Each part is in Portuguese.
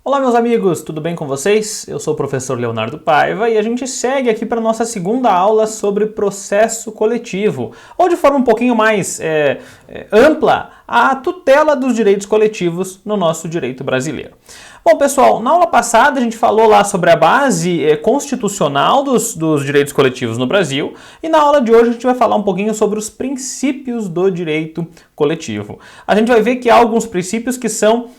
Olá meus amigos, tudo bem com vocês? Eu sou o professor Leonardo Paiva e a gente segue aqui para a nossa segunda aula sobre processo coletivo, ou de forma um pouquinho mais ampla, a tutela dos direitos coletivos no nosso direito brasileiro. Bom pessoal, na aula passada a gente falou lá sobre a base constitucional dos direitos coletivos no Brasil e na aula de hoje a gente vai falar um pouquinho sobre os princípios do direito coletivo. A gente vai ver que há alguns princípios que são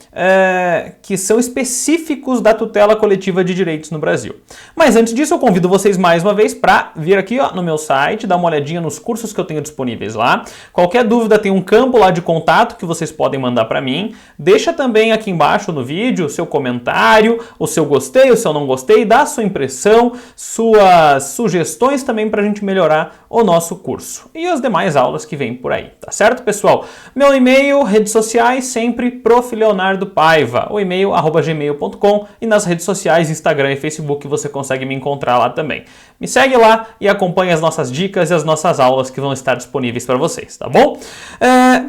específicos da tutela coletiva de direitos no Brasil. Mas antes disso eu convido vocês mais uma vez para vir aqui no meu site, dar uma olhadinha nos cursos que eu tenho disponíveis lá. Qualquer dúvida tem um campo lá de contato que vocês podem mandar para mim. Deixa também aqui embaixo no vídeo o seu comentário, o seu gostei, o seu não gostei, dá a sua impressão, suas sugestões também para a gente melhorar o nosso curso e as demais aulas que vêm por aí, tá certo, pessoal? Meu e-mail, redes sociais, sempre Prof. Leonardo Paiva, o e-mail @gmail.com e nas redes sociais, Instagram e Facebook você consegue me encontrar lá também. Me segue lá e acompanhe as nossas dicas e as nossas aulas que vão estar disponíveis para vocês, tá bom?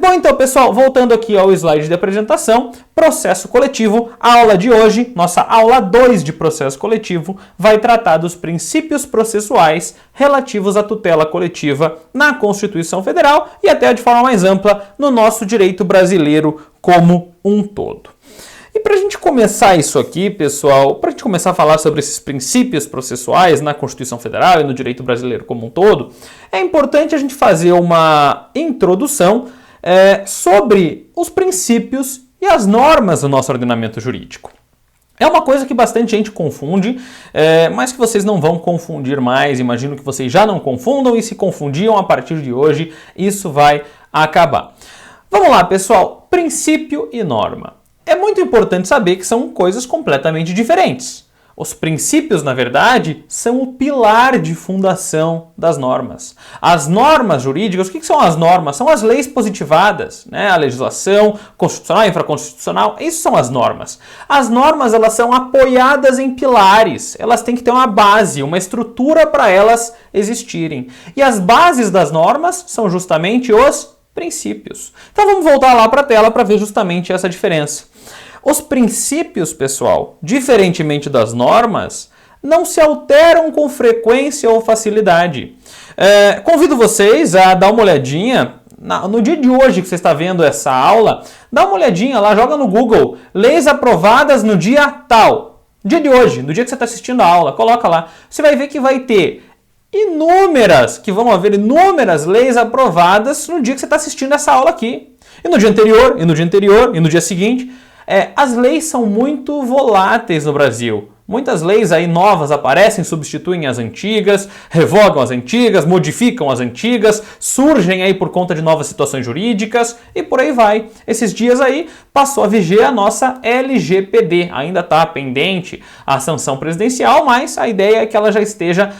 Bom, então, pessoal, voltando aqui ao slide de apresentação, processo coletivo, a aula de hoje, nossa aula 2 de processo coletivo, vai tratar dos princípios processuais relativos à tutela coletiva na Constituição Federal e até de forma mais ampla no nosso direito brasileiro como um todo. E para a gente começar isso aqui, pessoal, para a gente começar a falar sobre esses princípios processuais na Constituição Federal e no direito brasileiro como um todo, é importante a gente fazer uma introdução sobre os princípios e as normas do nosso ordenamento jurídico. É uma coisa que bastante gente confunde, mas que vocês não vão confundir mais. Imagino que vocês já não confundam e se confundiam a partir de hoje, isso vai acabar. Vamos lá, pessoal. Princípio e norma. É muito importante saber que são coisas completamente diferentes. Os princípios, na verdade, são o pilar de fundação das normas. As normas jurídicas, o que são as normas? São as leis positivadas, né? A legislação constitucional, infraconstitucional, isso são as normas. As normas, elas são apoiadas em pilares, elas têm que ter uma base, uma estrutura para elas existirem. E as bases das normas são justamente os princípios. Então vamos voltar lá para a tela para ver justamente essa diferença. Os princípios, pessoal, diferentemente das normas, não se alteram com frequência ou facilidade. Convido vocês a dar uma olhadinha, no dia de hoje que você está vendo essa aula, dá uma olhadinha lá, joga no Google, leis aprovadas no dia tal. Dia de hoje, no dia que você está assistindo a aula, coloca lá. Você vai ver que vai ter inúmeras leis aprovadas no dia que você está assistindo essa aula aqui. E no dia anterior, e no dia anterior, e no dia seguinte. As leis são muito voláteis no Brasil. Muitas leis aí novas aparecem, substituem as antigas, revogam as antigas, modificam as antigas, surgem aí por conta de novas situações jurídicas e por aí vai. Esses dias aí passou a viger a nossa LGPD. Ainda está pendente a sanção presidencial, mas a ideia é que ela já esteja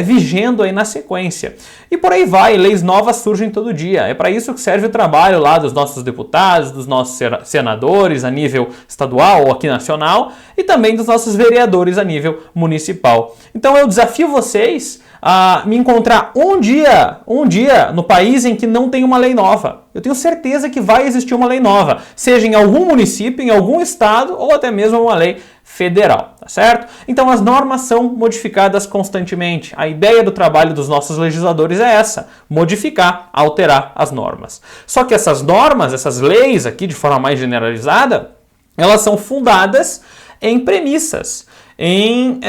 vigendo aí na sequência. E por aí vai, leis novas surgem todo dia. É para isso que serve o trabalho lá dos nossos deputados, dos nossos senadores a nível estadual ou aqui nacional e também dos nossos vereadores a nível municipal. Então eu desafio vocês a me encontrar um dia no país em que não tem uma lei nova. Eu tenho certeza que vai existir uma lei nova, seja em algum município, em algum estado ou até mesmo uma lei federal, tá certo? Então as normas são modificadas constantemente. A ideia do trabalho dos nossos legisladores é essa, modificar, alterar as normas. Só que essas normas, essas leis aqui de forma mais generalizada, elas são fundadas em premissas, em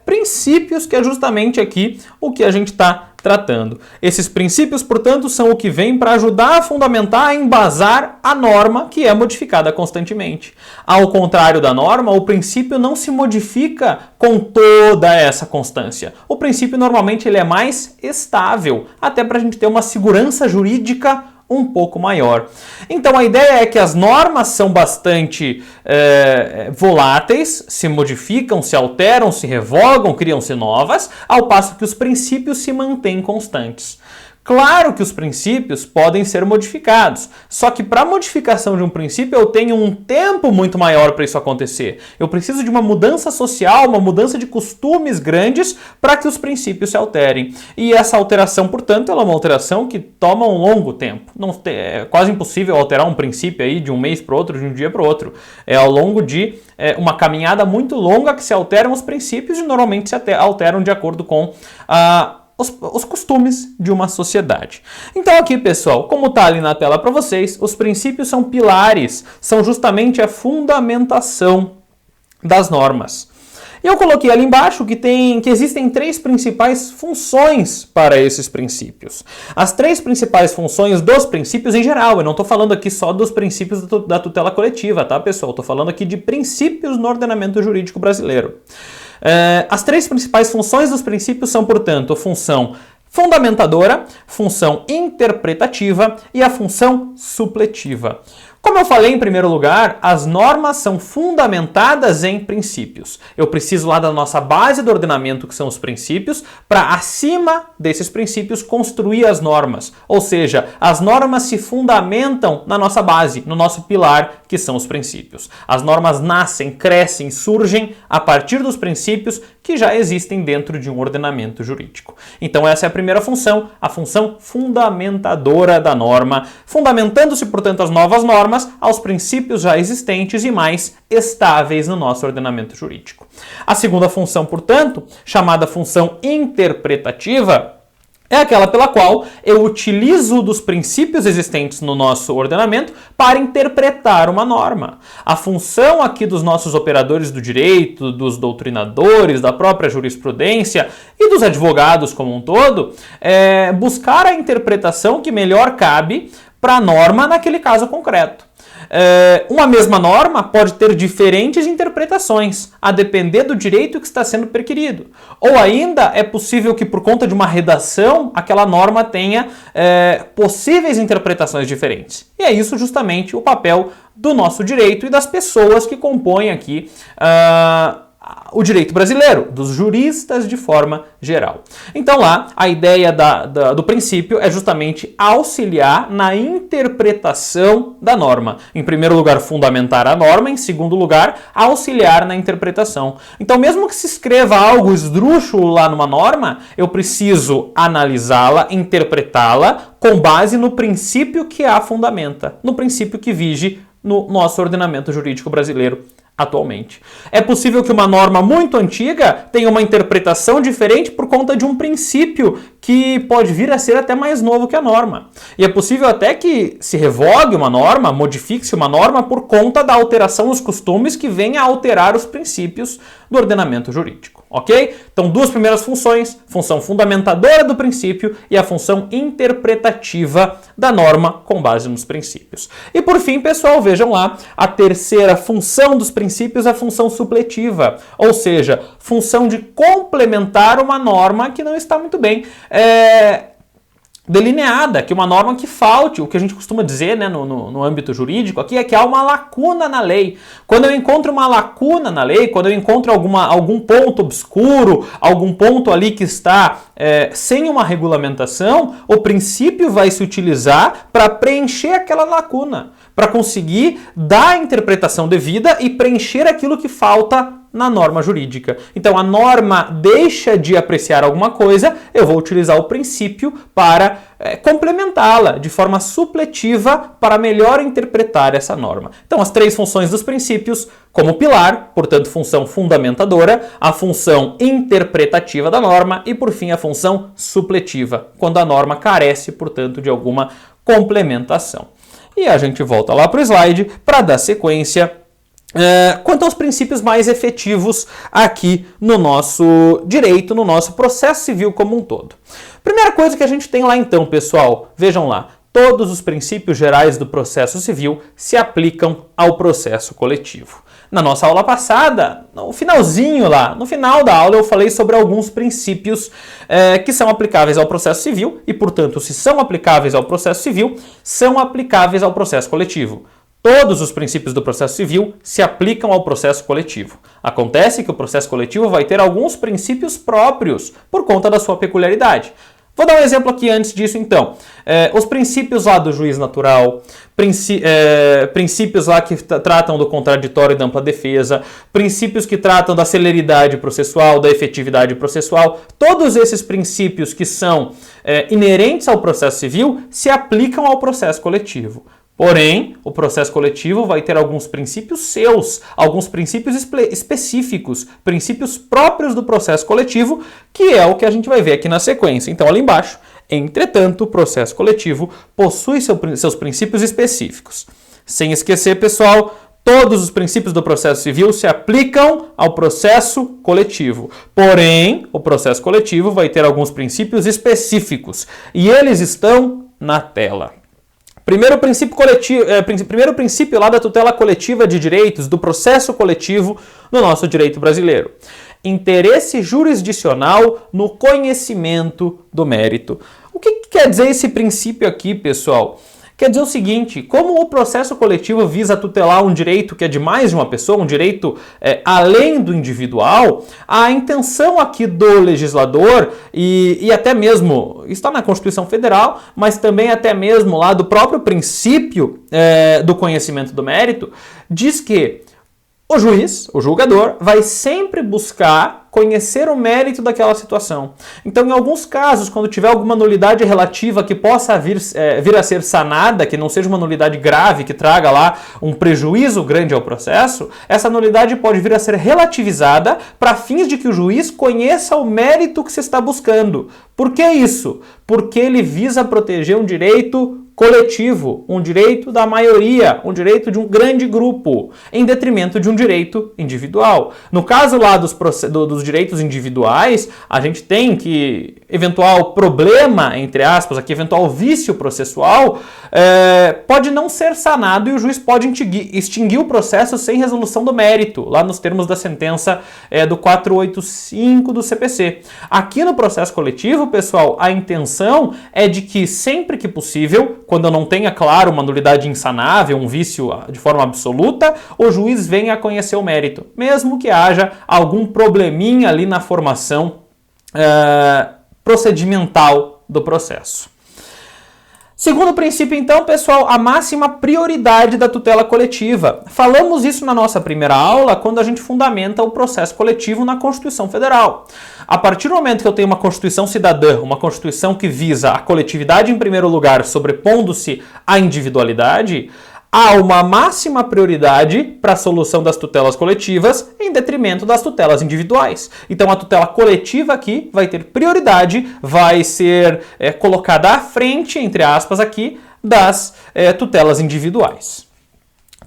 princípios, que é justamente aqui o que a gente está tratando. Esses princípios, portanto, são o que vem para ajudar a fundamentar, a embasar a norma que é modificada constantemente. Ao contrário da norma, o princípio não se modifica com toda essa constância. O princípio, normalmente, ele é mais estável, até para a gente ter uma segurança jurídica um pouco maior. Então a ideia é que as normas são bastante voláteis, se modificam, se alteram, se revogam, criam-se novas, ao passo que os princípios se mantêm constantes. Claro que os princípios podem ser modificados, só que para a modificação de um princípio eu tenho um tempo muito maior para isso acontecer. Eu preciso de uma mudança social, uma mudança de costumes grandes para que os princípios se alterem. E essa alteração, portanto, ela é uma alteração que toma um longo tempo. É quase impossível alterar um princípio aí de um mês para o outro, de um dia para o outro. É ao longo de uma caminhada muito longa que se alteram os princípios e normalmente se alteram de acordo com os costumes de uma sociedade. Então aqui, pessoal, como está ali na tela para vocês, os princípios são pilares, são justamente a fundamentação das normas. E eu coloquei ali embaixo que existem 3 principais funções para esses princípios. As 3 principais funções dos princípios em geral, eu não estou falando aqui só dos princípios da tutela coletiva, tá, pessoal? Estou falando aqui de princípios no ordenamento jurídico brasileiro. As 3 principais funções dos princípios são, portanto, a função fundamentadora, função interpretativa e a função supletiva. Como eu falei em primeiro lugar, as normas são fundamentadas em princípios. Eu preciso lá da nossa base do ordenamento, que são os princípios, para acima desses princípios construir as normas. Ou seja, as normas se fundamentam na nossa base, no nosso pilar, que são os princípios. As normas nascem, crescem, surgem a partir dos princípios que já existem dentro de um ordenamento jurídico. Então essa é a primeira função, a função fundamentadora da norma, fundamentando-se, portanto, as novas normas aos princípios já existentes e mais estáveis no nosso ordenamento jurídico. A segunda função, portanto, chamada função interpretativa, é aquela pela qual eu utilizo dos princípios existentes no nosso ordenamento para interpretar uma norma. A função aqui dos nossos operadores do direito, dos doutrinadores, da própria jurisprudência e dos advogados como um todo, é buscar a interpretação que melhor cabe para a norma naquele caso concreto. Uma mesma norma pode ter diferentes interpretações, a depender do direito que está sendo perquirido. Ou ainda é possível que, por conta de uma redação, aquela norma tenha possíveis interpretações diferentes. E é isso justamente o papel do nosso direito e das pessoas que compõem aqui o direito brasileiro, dos juristas de forma geral. Então lá, a ideia do princípio é justamente auxiliar na interpretação da norma. Em primeiro lugar, fundamentar a norma, em segundo lugar, auxiliar na interpretação. Então, mesmo que se escreva algo esdrúxulo lá numa norma, eu preciso analisá-la, interpretá-la com base no princípio que a fundamenta, no princípio que vige no nosso ordenamento jurídico brasileiro atualmente. É possível que uma norma muito antiga tenha uma interpretação diferente por conta de um princípio que pode vir a ser até mais novo que a norma. E é possível até que se revogue uma norma, modifique-se uma norma por conta da alteração dos costumes que venha a alterar os princípios do ordenamento jurídico, ok? Então, 2 primeiras funções, função fundamentadora do princípio e a função interpretativa da norma com base nos princípios. E por fim, pessoal, vejam lá, a terceira função dos princípios é a função supletiva, ou seja, função de complementar uma norma que não está muito bem delineada, que uma norma que falte, o que a gente costuma dizer, né, no âmbito jurídico aqui é que há uma lacuna na lei. Quando eu encontro uma lacuna na lei, quando eu encontro algum ponto obscuro, algum ponto ali que está sem uma regulamentação, o princípio vai se utilizar para preencher aquela lacuna, para conseguir dar a interpretação devida e preencher aquilo que falta na norma jurídica. Então a norma deixa de apreciar alguma coisa, eu vou utilizar o princípio para complementá-la de forma supletiva para melhor interpretar essa norma. Então as 3 funções dos princípios como pilar, portanto função fundamentadora, a função interpretativa da norma e por fim a função supletiva, quando a norma carece, portanto, de alguma complementação. E a gente volta lá para o slide para dar sequência quanto aos princípios mais efetivos aqui no nosso direito, no nosso processo civil como um todo. Primeira coisa que a gente tem lá então, pessoal, vejam lá, todos os princípios gerais do processo civil se aplicam ao processo coletivo. Na nossa aula passada, no finalzinho lá, no final da aula eu falei sobre alguns princípios que são aplicáveis ao processo civil e, portanto, se são aplicáveis ao processo civil, são aplicáveis ao processo coletivo. Todos os princípios do processo civil se aplicam ao processo coletivo. Acontece que o processo coletivo vai ter alguns princípios próprios por conta da sua peculiaridade. Vou dar um exemplo aqui antes disso, então. Os princípios lá do juiz natural, princípios lá que tratam do contraditório e da ampla defesa, princípios que tratam da celeridade processual, da efetividade processual, todos esses princípios que são inerentes ao processo civil se aplicam ao processo coletivo. Porém, o processo coletivo vai ter alguns princípios seus, alguns princípios específicos, princípios próprios do processo coletivo, que é o que a gente vai ver aqui na sequência. Então, ali embaixo, entretanto, o processo coletivo possui seus princípios específicos. Sem esquecer, pessoal, todos os princípios do processo civil se aplicam ao processo coletivo. Porém, o processo coletivo vai ter alguns princípios específicos, e eles estão na tela. Primeiro princípio lá da tutela coletiva de direitos, do processo coletivo no nosso direito brasileiro. Interesse jurisdicional no conhecimento do mérito. O que quer dizer esse princípio aqui, pessoal? Quer dizer o seguinte, como o processo coletivo visa tutelar um direito que é de mais de uma pessoa, um direito além do individual, a intenção aqui do legislador e até mesmo, está na Constituição Federal, mas também até mesmo lá do próprio princípio do conhecimento do mérito, diz que o juiz, o julgador, vai sempre buscar conhecer o mérito daquela situação. Então, em alguns casos, quando tiver alguma nulidade relativa que possa vir a ser sanada, que não seja uma nulidade grave, que traga lá um prejuízo grande ao processo, essa nulidade pode vir a ser relativizada para fins de que o juiz conheça o mérito que se está buscando. Por que isso? Porque ele visa proteger um direito coletivo, um direito da maioria, um direito de um grande grupo, em detrimento de um direito individual. No caso lá dos direitos individuais, a gente tem que eventual problema, entre aspas, aqui eventual vício processual, pode não ser sanado e o juiz pode extinguir o processo sem resolução do mérito, lá nos termos da sentença do 485 do CPC. Aqui no processo coletivo, pessoal, a intenção é de que sempre que possível, quando eu não tenha, claro, uma nulidade insanável, um vício de forma absoluta, o juiz venha a conhecer o mérito, mesmo que haja algum probleminha ali na formação procedimental do processo. Segundo princípio, então, pessoal, a máxima prioridade da tutela coletiva. Falamos isso na nossa primeira aula, quando a gente fundamenta o processo coletivo na Constituição Federal. A partir do momento que eu tenho uma Constituição cidadã, uma Constituição que visa a coletividade em primeiro lugar, sobrepondo-se à individualidade, há uma máxima prioridade para a solução das tutelas coletivas em detrimento das tutelas individuais. Então a tutela coletiva aqui vai ter prioridade, vai ser colocada à frente, entre aspas, aqui, das tutelas individuais.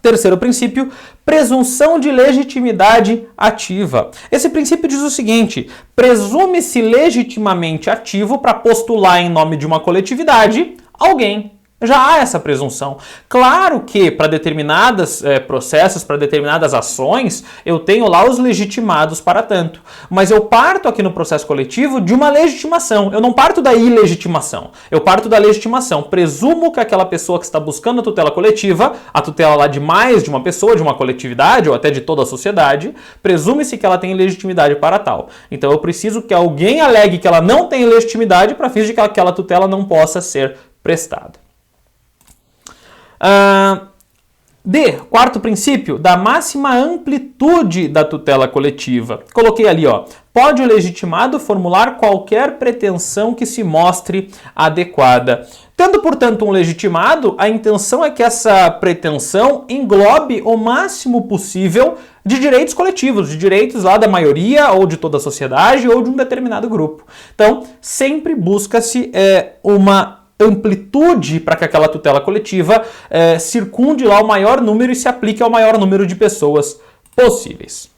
Terceiro princípio, presunção de legitimidade ativa. Esse princípio diz o seguinte: presume-se legitimamente ativo para postular em nome de uma coletividade alguém. Já há essa presunção. Claro que para determinados processos, para determinadas ações, eu tenho lá os legitimados para tanto. Mas eu parto aqui no processo coletivo de uma legitimação. Eu não parto da ilegitimação. Eu parto da legitimação. Presumo que aquela pessoa que está buscando a tutela coletiva, a tutela lá de mais de uma pessoa, de uma coletividade ou até de toda a sociedade, presume-se que ela tem legitimidade para tal. Então eu preciso que alguém alegue que ela não tem legitimidade para fins de que aquela tutela não possa ser prestada. Quarto princípio, da máxima amplitude da tutela coletiva. Coloquei ali, ó. Pode o legitimado formular qualquer pretensão que se mostre adequada. Tendo, portanto, um legitimado, a intenção é que essa pretensão englobe o máximo possível de direitos coletivos, de direitos lá da maioria ou de toda a sociedade ou de um determinado grupo. Então, sempre busca-se uma amplitude para que aquela tutela coletiva circunde lá o maior número e se aplique ao maior número de pessoas possíveis.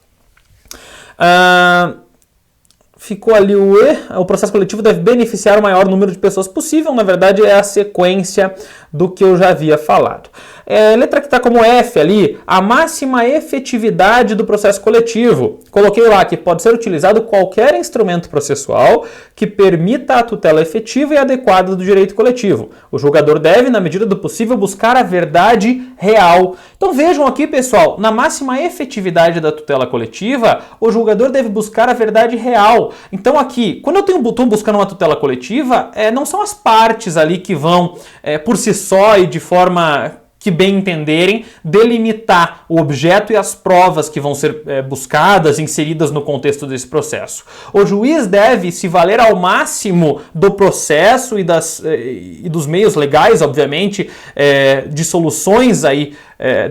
Ficou ali o processo coletivo deve beneficiar o maior número de pessoas possível, na verdade é a sequência do que eu já havia falado. Letra que está como F ali, a máxima efetividade do processo coletivo. Coloquei lá que pode ser utilizado qualquer instrumento processual que permita a tutela efetiva e adequada do direito coletivo. O julgador deve, na medida do possível, buscar a verdade real. Então vejam aqui, pessoal, na máxima efetividade da tutela coletiva, o julgador deve buscar a verdade real. Então aqui, quando eu estou buscando uma tutela coletiva, não são as partes ali que vão, por si só e de forma que bem entenderem, delimitar o objeto e as provas que vão ser buscadas, inseridas no contexto desse processo. O juiz deve se valer ao máximo do processo e dos meios legais, obviamente, de soluções aí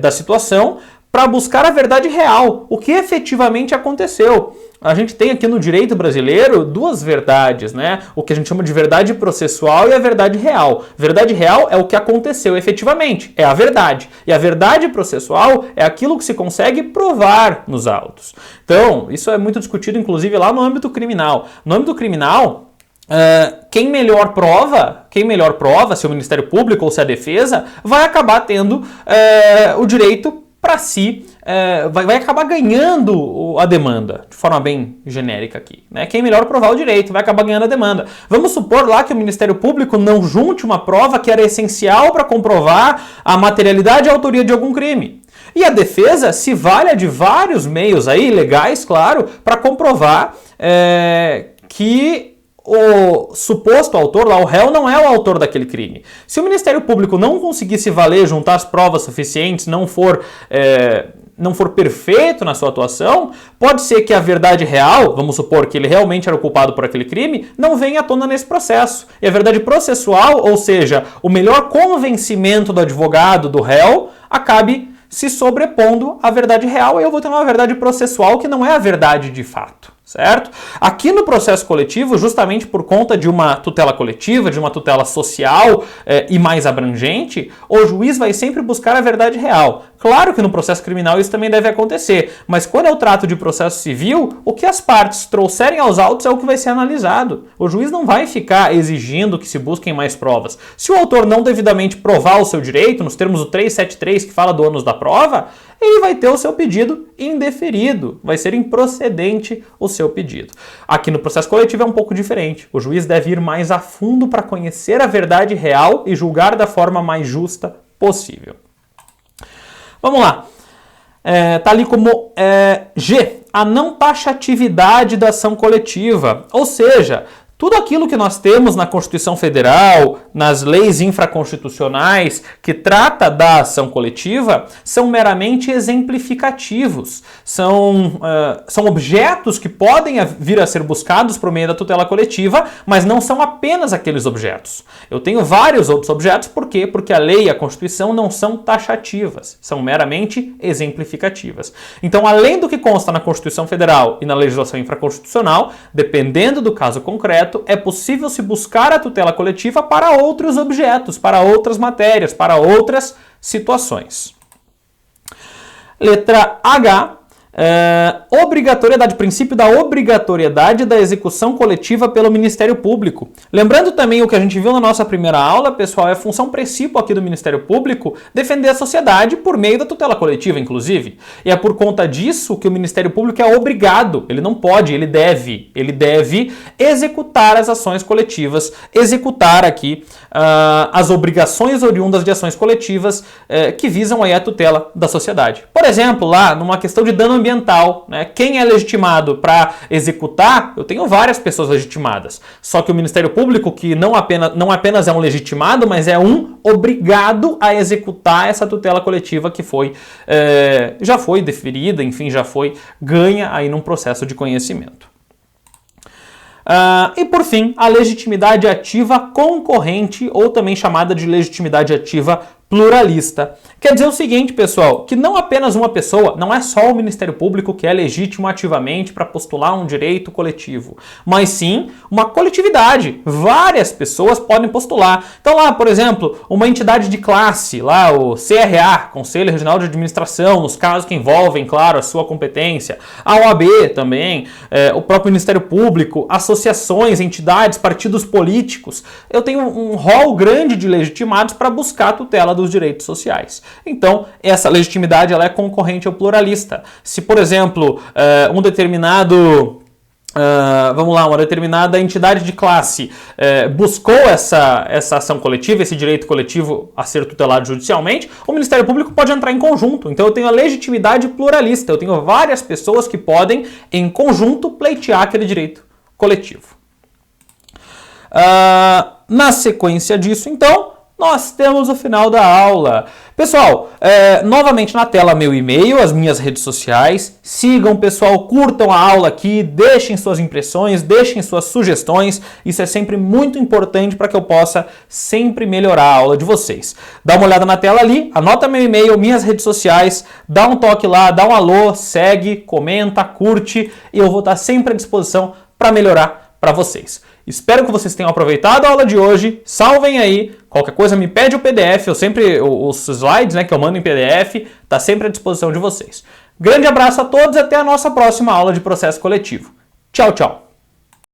da situação, para buscar a verdade real, o que efetivamente aconteceu. A gente tem aqui no direito brasileiro duas verdades, né? O que a gente chama de verdade processual e a verdade real. Verdade real é o que aconteceu efetivamente, é a verdade. E a verdade processual é aquilo que se consegue provar nos autos. Então, isso é muito discutido, inclusive, lá no âmbito criminal. No âmbito criminal, quem melhor prova, se o Ministério Público ou se a defesa, vai acabar tendo o direito para si, vai acabar ganhando a demanda, de forma bem genérica aqui, né? Quem melhor provar o direito vai acabar ganhando a demanda. Vamos supor lá que o Ministério Público não junte uma prova que era essencial para comprovar a materialidade e a autoria de algum crime. E a defesa se valha de vários meios aí, legais, claro, para comprovar que o suposto autor, lá o réu, não é o autor daquele crime. Se o Ministério Público não conseguir se valer, juntar as provas suficientes, não for perfeito na sua atuação, pode ser que a verdade real, vamos supor que ele realmente era o culpado por aquele crime, não venha à tona nesse processo. E a verdade processual, ou seja, o melhor convencimento do advogado, do réu, acabe se sobrepondo à verdade real, e eu vou ter uma verdade processual que não é a verdade de fato. Certo? Aqui no processo coletivo, justamente por conta de uma tutela coletiva, de uma tutela social e mais abrangente, o juiz vai sempre buscar a verdade real. Claro que no processo criminal isso também deve acontecer, mas quando eu trato de processo civil, o que as partes trouxerem aos autos é o que vai ser analisado. O juiz não vai ficar exigindo que se busquem mais provas. Se o autor não devidamente provar o seu direito, nos termos do 373 que fala do ônus da prova, ele vai ter o seu pedido indeferido, vai ser improcedente o seu pedido. Aqui no processo coletivo é um pouco diferente. O juiz deve ir mais a fundo para conhecer a verdade real e julgar da forma mais justa possível. Vamos lá. Tá ali como G, a não taxatividade da ação coletiva, ou seja, tudo aquilo que nós temos na Constituição Federal, nas leis infraconstitucionais, que trata da ação coletiva, são meramente exemplificativos. São objetos que podem vir a ser buscados por meio da tutela coletiva, mas não são apenas aqueles objetos. Eu tenho vários outros objetos, por quê? Porque a lei e a Constituição não são taxativas, são meramente exemplificativas. Então, além do que consta na Constituição Federal e na legislação infraconstitucional, dependendo do caso concreto, é possível se buscar a tutela coletiva para outros objetos, para outras matérias, para outras situações. Letra H. Princípio da obrigatoriedade da execução coletiva pelo Ministério Público. Lembrando também o que a gente viu na nossa primeira aula, pessoal, é função princípio aqui do Ministério Público defender a sociedade por meio da tutela coletiva, inclusive. E é por conta disso que o Ministério Público é obrigado, ele não pode, ele deve executar as ações coletivas, executar aqui as obrigações oriundas de ações coletivas que visam aí a tutela da sociedade. Por exemplo, lá numa questão de dano ambiental, né? Quem é legitimado para executar? Eu tenho várias pessoas legitimadas. Só que o Ministério Público, que não apenas é um legitimado, mas é um obrigado a executar essa tutela coletiva que já foi deferida, enfim, já foi ganha aí num processo de conhecimento. E por fim, a legitimidade ativa concorrente, ou também chamada de legitimidade ativa pluralista. Quer dizer o seguinte, pessoal, que não apenas uma pessoa, não é só o Ministério Público que é legítimo ativamente para postular um direito coletivo, mas sim uma coletividade. Várias pessoas podem postular. Então lá, por exemplo, uma entidade de classe, lá o CRA, Conselho Regional de Administração, nos casos que envolvem, claro, a sua competência, a OAB também, o próprio Ministério Público, associações, entidades, partidos políticos. Eu tenho um rol grande de legitimados para buscar a tutela do dos direitos sociais. Então, essa legitimidade ela é concorrente ou pluralista. Se, por exemplo, um determinado... vamos lá, uma determinada entidade de classe buscou essa ação coletiva, esse direito coletivo a ser tutelado judicialmente, o Ministério Público pode entrar em conjunto. Então eu tenho a legitimidade pluralista, eu tenho várias pessoas que podem, em conjunto, pleitear aquele direito coletivo. Na sequência disso, então, nós temos o final da aula. Pessoal, novamente na tela meu e-mail, as minhas redes sociais. Sigam, pessoal, curtam a aula aqui, deixem suas impressões, deixem suas sugestões. Isso é sempre muito importante para que eu possa sempre melhorar a aula de vocês. Dá uma olhada na tela ali, anota meu e-mail, minhas redes sociais, dá um toque lá, dá um alô, segue, comenta, curte e eu vou estar sempre à disposição para melhorar para vocês. Espero que vocês tenham aproveitado a aula de hoje, salvem aí, qualquer coisa me pede o PDF, os slides, né, que eu mando em PDF, está sempre à disposição de vocês. Grande abraço a todos e até a nossa próxima aula de processo coletivo. Tchau, tchau!